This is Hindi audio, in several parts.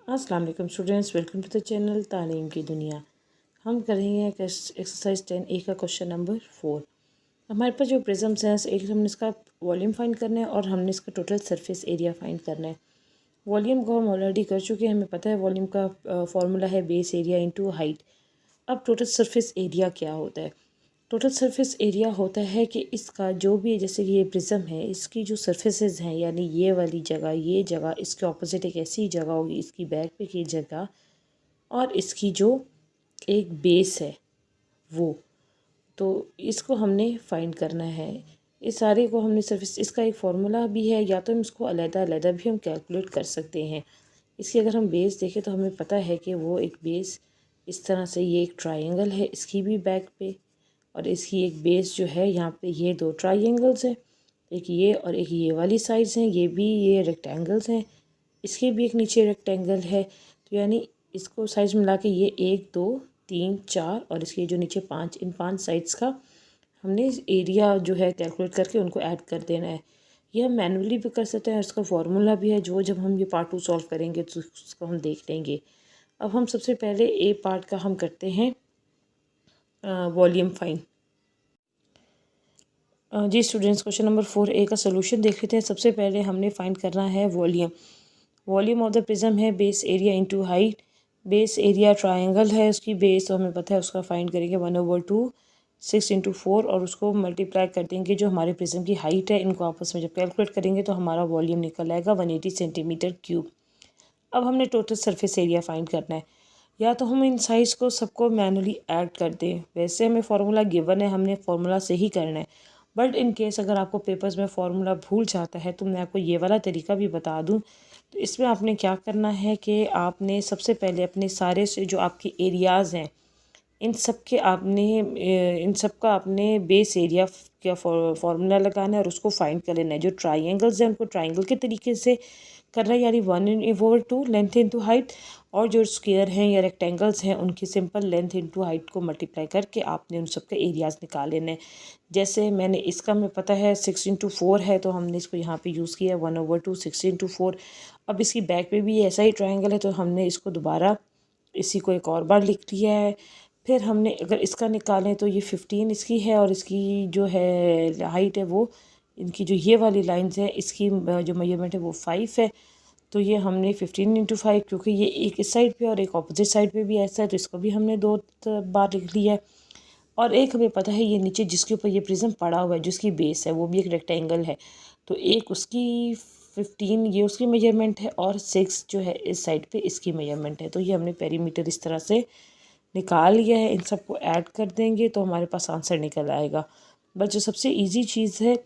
अस्सलाम वालेकुम students, welcome to the channel Taleem ki दुनिया। हम करेंगे एक्सरसाइज 10A का क्वेश्चन नंबर 4। हमारे पास जो प्रिज्म्स हैं, एक हमने इसका वॉल्यूम फाइंड करना है और हमने इसका टोटल सरफेस एरिया फाइंड करना है। वॉल्यूम को हम ऑलरेडी कर चुके हैं, हमें पता है वॉल्यूम का फॉर्मूला है बेस एरिया इंटू हाइट। अब टोटल सरफेस एरिया क्या होता है? टोटल सरफेस एरिया होता है कि इसका जो भी, जैसे कि ये प्रिज्म है, इसकी जो सरफेसेस हैं, यानी ये वाली जगह, ये जगह, इसके ऑपोजिट एक ऐसी जगह होगी, इसकी बैक पे की जगह, और इसकी जो एक बेस है वो, तो इसको हमने फाइंड करना है। इस सारे को हमने सरफेस, इसका एक फार्मूला भी है, या तो हम इसको अलग-अलग भी हम कैलकुलेट कर सकते हैं। इसकी अगर हम बेस देखें तो हमें पता है कि वो एक बेस इस तरह से, ये एक ट्रायंगल है इसकी भी बैक पे, और इसकी एक बेस जो है यहाँ पे, ये दो ट्रायंगल्स हैं, एक ये और एक ये वाली साइड्स हैं, ये भी ये रेक्टेंगल्स हैं, इसके भी एक नीचे रेक्टेंगल है। तो यानी इसको साइज मिला के ये 1 2 3 4 और इसके जो नीचे 5, इन 5 साइड्स का हमने एरिया जो है कैलकुलेट करके उनको ऐड कर देना है। ये हम मैनुअली भी कर सकते हैं, इसका फार्मूला भी है जो जब हम ये पार्ट 2 सॉल्व करेंगे तो उसको हम देख लेंगे। अब हम सबसे पहले ए पार्ट का हम करते हैं वॉल्यूम फाइंड। जी स्टूडेंट्स, क्वेश्चन नंबर 4A का सोल्यूशन देख लेते हैं। सबसे पहले हमने फाइंड करना है volume. Volume of the prism है base area into height. Base area triangle है, उसकी बेस तो हमें पता है, उसका फाइंड करेंगे 1/2 6 इंटू 4 और उसको मल्टीप्लाई कर देंगे जो हमारे प्रिज्म की हाइट है। इनको आपस में जब कैलकुलेट करेंगे तो हमारा वॉल्यूम निकल आएगा 180 सेंटीमीटर क्यूब। अब हमने टोटल सरफेस एरिया फाइंड करना है। या तो हम इन साइज को सबको मैनुअली ऐड कर दें, वैसे हमें फार्मूला गिवन है, हमने फार्मूला से ही करना है। बट इन केस अगर आपको पेपर्स में फार्मूला भूल जाता है तो मैं आपको ये वाला तरीका भी बता दूं। तो इसमें आपने क्या करना है कि आपने सबसे पहले अपने सारे से जो आपके एरियाज़ हैं, इन सब का आपने बेस एरिया का फार्मूला लगाना है और उसको फाइंड कर लेना है। जो ट्राइंगल्स हैं उनको ट्राइंगल के तरीके से करना है, यानी 1/2 लेंथ इंटू हाइट, और जो स्क्वायर हैं या रेक्टेंगल्स हैं उनकी सिंपल लेंथ इंटू हाइट को मल्टीप्लाई करके आपने उन सब के एरियाज़ निकाल लेने हैं। जैसे मैंने इसका, में पता है 6 इंटू 4 है, तो हमने इसको यहाँ पे यूज़ किया 1/2 6 इंटू 4। अब इसकी बैक पे भी ऐसा ही ट्रायंगल है, तो हमने इसको दोबारा इसी को एक और बार लिख लिया है। फिर हमने अगर इसका निकालें तो ये 15 इसकी है, और इसकी जो है हाइट है वो, इनकी जो ये वाली लाइंस है, इसकी जो मेजरमेंट है वो 5 है। तो ये हमने 15 इंटू 5, क्योंकि ये एक इस साइड पे और एक अपोजिट साइड पे भी ऐसा है, तो इसको भी हमने 2 बार लिख लिया है। और एक हमें पता है ये नीचे जिसके ऊपर ये प्रिज्म पड़ा हुआ है, जिसकी बेस है वो भी एक रेक्टेंगल है, तो एक उसकी 15 ये उसकी मेजरमेंट है, और 6 जो है इस साइड पे इसकी मेजरमेंट है। तो ये हमने पेरीमीटर इस तरह से निकाल लिया है। इन सबको ऐड कर देंगे तो हमारे पास आंसर निकल आएगा। बस जो सबसे इजी चीज़ है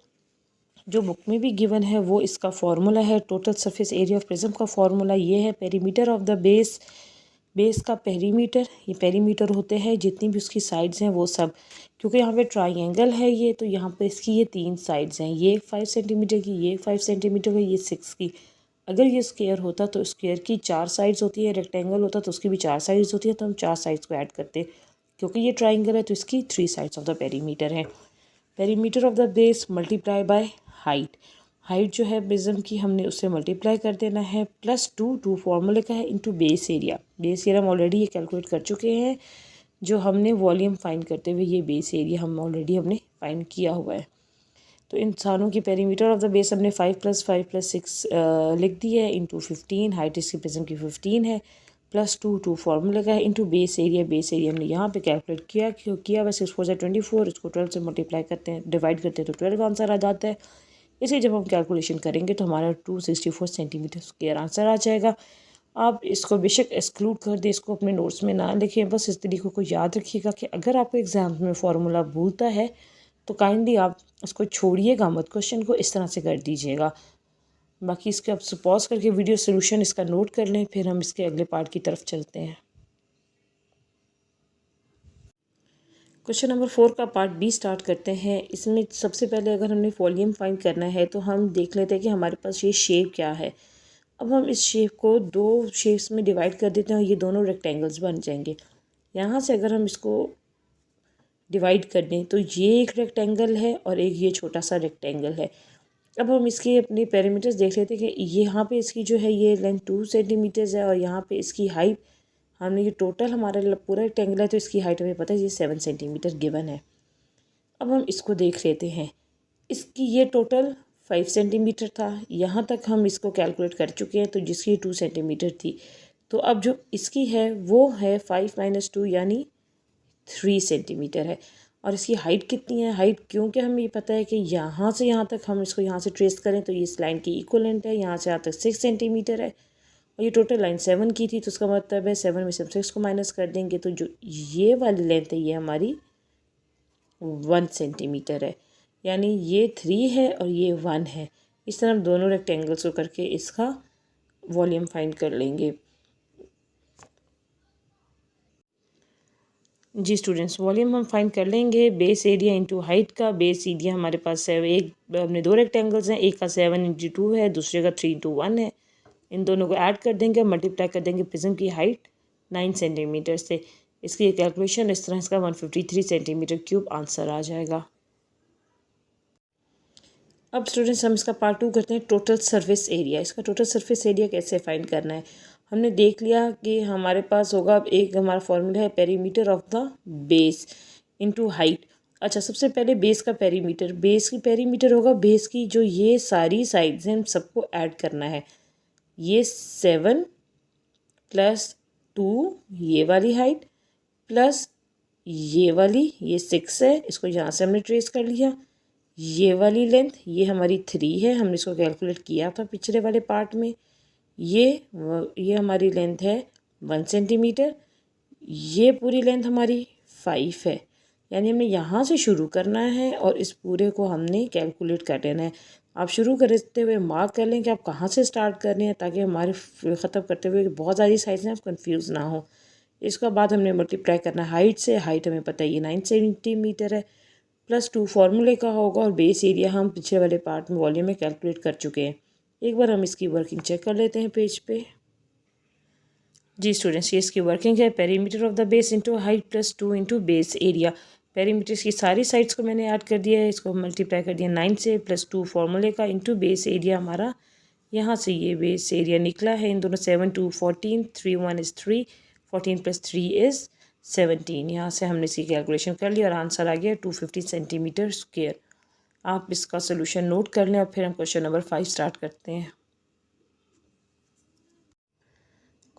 जो बुक में भी गिवन है वो इसका फार्मूला है। Total surface area of prism का फार्मूला ये है, perimeter of the base, base का पेरीमीटर, ये पेरीमीटर होते हैं जितनी भी उसकी साइड्स हैं वो सब, क्योंकि यहाँ पे ट्राइंगल है ये, तो यहाँ पे इसकी ये 3 साइड्स हैं, ये 5 सेंटीमीटर की, ये 5 सेंटीमीटर की, ये 6 की। अगर ये स्क्वायर होता तो स्क्वायर की 4 साइड्स होती है, रेक्टेंगल होता तो उसकी भी 4 साइड्स होती है, तो हम 4 साइड्स को ऐड करते। क्योंकि ये ट्राइंगल है तो इसकी 3 साइड्स ऑफ द पेरीमीटर है। Perimeter of the base multiply by height. Height जो है प्रिज्म की, हमने उससे मल्टीप्लाई कर देना है, +2 फार्मूले का है into base area. Base area हम ऑलरेडी ये कैलकुलेट कर चुके हैं, जो हमने वॉल्यूम फाइंड करते हुए ये बेस एरिया हम ऑलरेडी हमने फाइंड किया हुआ है। तो इंसानों की पेरीमीटर ऑफ द बेस हमने 5 + 5 + 6 लिख दी है, इंटू 15, हाइट इसकी प्रिज्म की 15 है, +2 फार्मूले का है into base area. Base area हमने यहाँ पे कैलकुलेट किया वह 6 4 से 24, इसको 12 से मल्टीप्लाई करते हैं, डिवाइड करते हैं तो 12 आंसर आ जाता है। इसे जब हम कैलकुलेशन करेंगे तो हमारा 264 सेंटीमीटर स्क्वायर आंसर आ जाएगा। आप इसको बेशक एक्सक्लूड कर दें, इसको अपने नोट्स में ना लिखें, बस इस तरीक़े को याद रखिएगा कि अगर आपको एग्ज़ाम में फार्मूला भूलता है तो काइंडली आप उसको छोड़िएगा मत, क्वेश्चन को इस तरह से कर दीजिएगा। बाकी इसके आप पॉज करके वीडियो सोल्यूशन इसका नोट कर लें, फिर हम इसके अगले पार्ट की तरफ चलते हैं। क्वेश्चन नंबर 4 का पार्ट बी स्टार्ट करते हैं। इसमें सबसे पहले अगर हमने वॉल्यूम फाइंड करना है तो हम देख लेते हैं कि हमारे पास ये शेप क्या है। अब हम इस शेप को 2 शेप्स में डिवाइड कर देते हैं और ये दोनों रेक्टेंगल्स बन जाएंगे। यहाँ से अगर हम इसको डिवाइड कर दें तो ये एक रेक्टेंगल है और एक ये छोटा सा रेक्टेंगल है। अब हम इसके अपने पैरामीटर्स देख लेते हैं कि यहाँ पे इसकी जो है ये लेंथ 2 सेंटीमीटर्स है और यहाँ पे इसकी हाइट हमने ये टोटल हमारा पूरा रेक्टेंगल है तो इसकी हाइट हमें पता है ये 7 सेंटीमीटर गिवन है। अब हम इसको देख लेते हैं। इसकी ये टोटल 5 सेंटीमीटर था, यहाँ तक हम इसको कैलकुलेट कर चुके हैं तो जिसकी 2 सेंटीमीटर थी। तो अब जो इसकी है वो है 5 - 2 यानी 3 सेंटीमीटर है। और इसकी हाइट कितनी है? हाइट क्योंकि हमें ये पता है कि यहाँ से यहाँ तक हम इसको यहाँ से ट्रेस करें तो ये इस लाइन की इक्वलेंट है, यहाँ से यहाँ तक 6 सेंटीमीटर है और ये टोटल लाइन 7 की थी तो उसका मतलब है 7 में से हम 6 को माइनस कर देंगे तो जो ये वाली लेंथ है ये हमारी 1 सेंटीमीटर है, यानी ये 3 है और ये 1 है। इस तरह हम दोनों रेक्टेंगल्स को करके इसका वॉल्यूम फाइंड कर लेंगे। जी स्टूडेंट्स, वॉल्यूम हम फाइंड कर लेंगे बेस एरिया इंटू हाइट का। बेस एरिया हमारे पास है एक, हमने दो रेक्टेंगल्स हैं, एक का 7 × 2 है, दूसरे का 3 × 1 है। इन दोनों को ऐड कर देंगे, मल्टीप्लाई कर देंगे प्रिज्म की हाइट 9 सेंटीमीटर से। इसकी कैलकुलेशन इस तरह इसका 153 सेंटीमीटर क्यूब आंसर आ जाएगा। अब स्टूडेंट्स हम इसका पार्ट 2 करते हैं, टोटल सरफेस एरिया। इसका टोटल सरफेस एरिया कैसे फाइंड करना है? हमने देख लिया कि हमारे पास होगा एक हमारा फॉर्मूला है perimeter of the base into height. अच्छा, सबसे पहले बेस का पेरीमीटर, बेस की पेरीमीटर होगा बेस की जो ये सारी साइड्स हैं, हम सबको ऐड करना है। ये 7 + 2 ये वाली हाइट प्लस ये वाली ये 6 है, इसको यहाँ से हमने ट्रेस कर लिया। ये वाली लेंथ ये हमारी 3 है, हमने इसको कैलकुलेट किया था पिछले वाले पार्ट में। ये हमारी लेंथ है 1 सेंटीमीटर। ये पूरी लेंथ हमारी 5 है, यानी हमें यहाँ से शुरू करना है और इस पूरे को हमने कैलकुलेट कर लेना है। आप शुरू करते हुए मार्क कर लें कि आप कहाँ से स्टार्ट कर रहे हैं ताकि हमारे ख़त्म करते हुए बहुत सारी साइड्स हैं, आप कंफ्यूज ना हो। इसके बाद हमने मल्टीप्लाई करना है हाइट से। हाइट हमें पता है ये 9 सेंटीमीटर है, +2 फार्मूले का होगा और बेस एरिया हम पिछले वाले पार्ट में वॉल्यूम में कैलकुलेट कर चुके हैं। एक बार हम इसकी वर्किंग चेक कर लेते हैं पेज पे। जी स्टूडेंट्स, ये इसकी वर्किंग है, perimeter of the base into height +2 into base area. Perimeter की सारी साइड्स को मैंने ऐड कर दिया है, इसको मल्टीप्लाई कर दिया 9 से +2 फार्मूले का इंटू बेस एरिया हमारा यहाँ से ये बेस एरिया निकला है। इन दोनों 7 × 2 14, 3 × 1 = 3, 14 + 3 = 17। यहाँ से हमने इसकी कैलकुलेशन कर ली और आंसर आ गया 250 सेंटीमीटर स्क्वायर। आप इसका सोल्यूशन नोट कर लें और फिर हम क्वेश्चन नंबर 5 स्टार्ट करते हैं।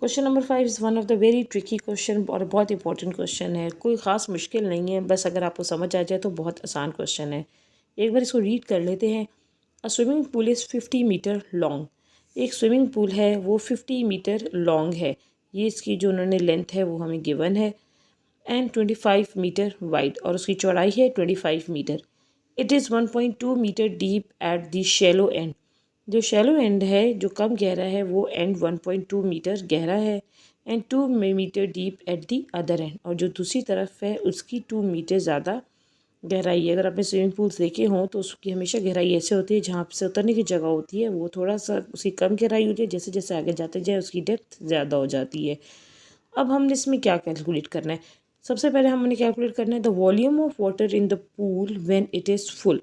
Question number 5 is one of the very tricky question और बहुत इंपॉर्टेंट क्वेश्चन है। कोई ख़ास मुश्किल नहीं है, बस अगर आपको समझ आ जाए तो बहुत आसान क्वेश्चन है। एक बार इसको रीड कर लेते हैं। A swimming pool is 50 metre long. एक स्विमिंग पूल है वो 50 मीटर लॉन्ग है, ये इसकी जो उन्होंने लेंथ है वो हमें गिवन है। एंड 25 मीटर वाइड, और उसकी चौड़ाई है 25 metre. It is 1.2 metre deep at the shallow end. जो शैलो एंड है, जो कम गहरा है, वो एंड 1.2 मीटर गहरा है and 2 metre deep at the other end, और जो दूसरी तरफ है उसकी 2 मीटर ज़्यादा गहराई है। अगर आपने स्विमिंग पूल्स देखे हों तो उसकी हमेशा गहराई ऐसे होती है, जहाँ से उतरने की जगह होती है वो थोड़ा सा उसकी कम गहराई होती है, जैसे जैसे आगे जाते जाए उसकी डेप्थ ज़्यादा हो जाती है। अब हमने इसमें क्या कैलकुलेट करना है? सबसे पहले हमने कैलकुलेट करना है the volume of water in the pool when it is full,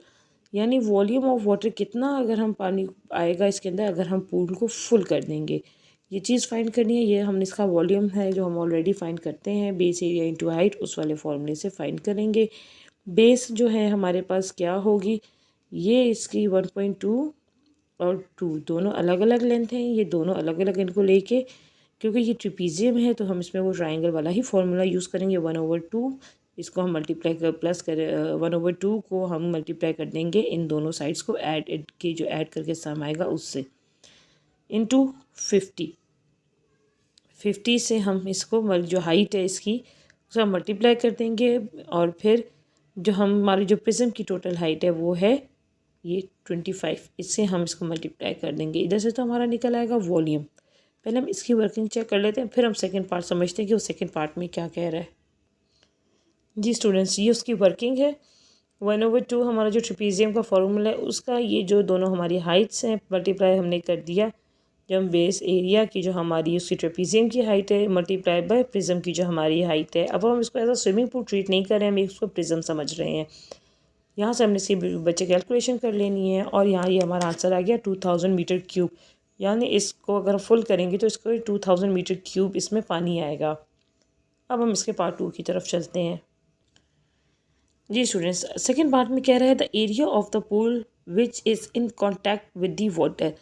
यानी वॉल्यूम ऑफ वाटर कितना अगर हम पानी आएगा इसके अंदर अगर हम पूल को फुल कर देंगे, ये चीज़ फाइंड करनी है। ये हमने इसका वॉल्यूम है जो हम ऑलरेडी फाइंड करते हैं, बेस एरिया इंटू हाइट, उस वाले फॉर्मूले से फाइंड करेंगे। बेस जो है हमारे पास क्या होगी, ये इसकी 1.2 और 2 दोनों अलग अलग लेंथ हैं, ये दोनों अलग अलग इनको लेके, क्योंकि ये ट्रिपीजियम है तो हम इसमें वो ट्राइंगल वाला ही फॉर्मूला यूज़ करेंगे 1/2। इसको हम मल्टीप्लाई कर प्लस कर 1/2 को हम मल्टीप्लाई कर देंगे इन दोनों साइड्स को ऐड के जो ऐड करके सम आएगा उससे, इनटू 50 से हम इसको जो हाइट है इसकी उसका मल्टीप्लाई कर देंगे और फिर जो हमारी जो प्रिज्म की टोटल हाइट है वो है ये 25, इससे हम इसको मल्टीप्लाई कर देंगे। इधर से तो हमारा निकल आएगा वॉल्यूम। पहले हम इसकी वर्किंग चेक कर लेते हैं, फिर हम सेकंड पार्ट समझते हैं कि वो सेकंड पार्ट में क्या कह रहा है। जी स्टूडेंट्स, ये उसकी वर्किंग है। 1/2 हमारा जो ट्रिपीजियम का फॉर्मूला है उसका, ये जो दोनों हमारी हाइट्स हैं मल्टीप्लाई हमने कर दिया। जब हम बेस एरिया की जो हमारी उसकी ट्रेपीजियम की हाइट है मल्टीप्लाई बाय प्रिज्म की जो हमारी हाइट है। अब हम इसको as a swimming pool treat नहीं कर रहे हैं, हम इसको प्रिज्म समझ रहे हैं। यहाँ से हमने सी बच्चे कैलकुलेशन कर लेनी है और यहाँ ये हमारा आंसर आ गया 2000 मीटर क्यूब। यानी इसको अगर फुल करेंगे तो इसको 2000 मीटर क्यूब इसमें पानी आएगा। अब हम इसके पार्ट 2 की तरफ चलते हैं। जी स्टूडेंट्स, सेकेंड पार्ट में कह रहा है the area of the pool which is in contact with the water.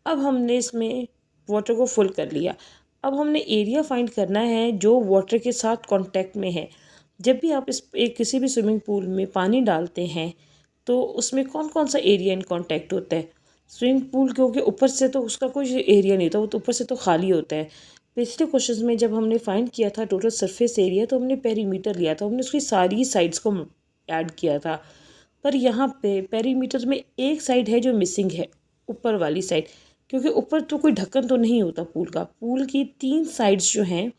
अब हमने इसमें वाटर को फुल कर लिया। अब हमने एरिया फाइंड करना है जो वाटर के साथ कांटेक्ट में है। जब भी आप किसी भी स्विमिंग पूल में पानी डालते हैं तो उसमें कौन कौन सा एरिया इन कांटेक्ट होता है। स्विमिंग पूल क्योंकि ऊपर से तो उसका कोई एरिया नहीं होता, वो तो ऊपर से तो खाली होता है। पिछले क्वेश्चन में जब हमने फाइंड किया था टोटल सरफेस एरिया तो हमने पेरीमीटर लिया था, हमने उसकी सारी साइड्स को ऐड किया था। पर यहाँ पे पेरीमीटर में एक साइड है जो मिसिंग है, ऊपर वाली साइड, क्योंकि ऊपर तो कोई ढक्कन तो नहीं होता पूल का। पूल की 3 साइड्स जो हैं,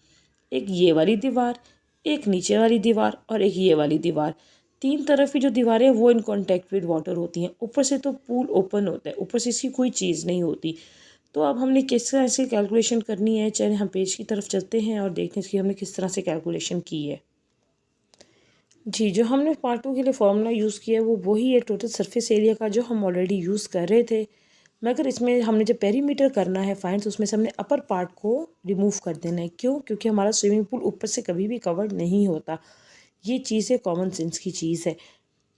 एक ये वाली दीवार, एक नीचे वाली दीवार और एक ये वाली दीवार, 3 तरफ की जो दीवारें वो इन कॉन्टैक्ट विद वाटर होती हैं। ऊपर से तो पूल ओपन होता है, ऊपर से इसकी कोई चीज़ नहीं होती। तो अब हमने किस तरह से कैलकुलेशन करनी है, चलिए हम पेज की तरफ चलते हैं और देखते हैं कि हमने किस तरह से कैलकुलेशन की है। जी, जो हमने पार्ट 2 के लिए फार्मूला यूज़ किया है वो वही है टोटल सरफेस एरिया का जो हम ऑलरेडी यूज़ कर रहे थे। मगर इसमें हमने जब पेरीमीटर करना है फाइंड तो उसमें से हमने अपर पार्ट को रिमूव कर देना है। क्यों? क्योंकि हमारा स्विमिंग पूल ऊपर से कभी भी कवर नहीं होता। ये चीज़ है, कॉमन सेंस की चीज़ है।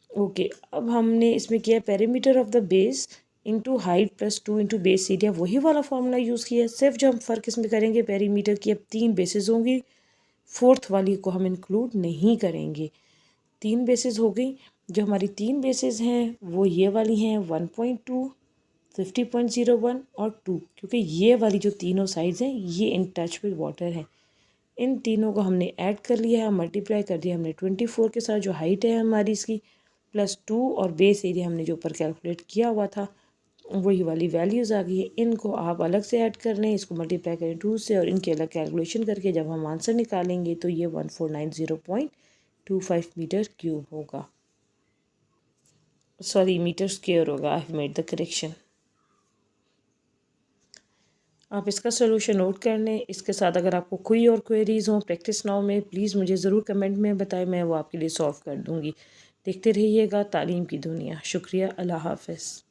ओके, अब हमने इसमें किया perimeter of the base into height plus 2 into base area, वही वाला फार्मूला यूज़ किया है। सिर्फ जो हम फ़र्क इसमें करेंगे पेरीमीटर की अब 3 बेसिस होंगी, 4th वाली को हम इंक्लूड नहीं करेंगे। 3 बेसिस हो गई। जो हमारी 3 बेसिस हैं वो ये वाली हैं 1.2, 50.01 और 2, क्योंकि ये वाली जो तीनों साइड्स हैं ये इन टच विद वाटर हैं। इन तीनों को हमने ऐड कर लिया है, मल्टीप्लाई कर दिया हमने 24 के साथ, जो हाइट है हमारी इसकी, प्लस 2 और बेस एरिया हमने जो ऊपर कैलकुलेट किया हुआ था वही वाली वैल्यूज़ आ गई है। इनको आप अलग से ऐड कर लें, इसको मल्टीप्लाई करें 2 से और इनके अलग कैलकुलेशन करके जब हम आंसर निकालेंगे तो ये 1490.25 मीटर क्यूब होगा। सॉरी, मीटर स्क्वायर होगा। I have made the correction. आप इसका सोल्यूशन नोट कर लें। इसके साथ अगर आपको कोई और क्वेरीज़ हों प्रैक्टिस नाउ में, प्लीज़ मुझे ज़रूर कमेंट में बताएं, मैं वो आपके लिए सॉल्व कर दूँगी। देखते रहिएगा तालीम की दुनिया। शुक्रिया, अल्लाह हाफ़िज़।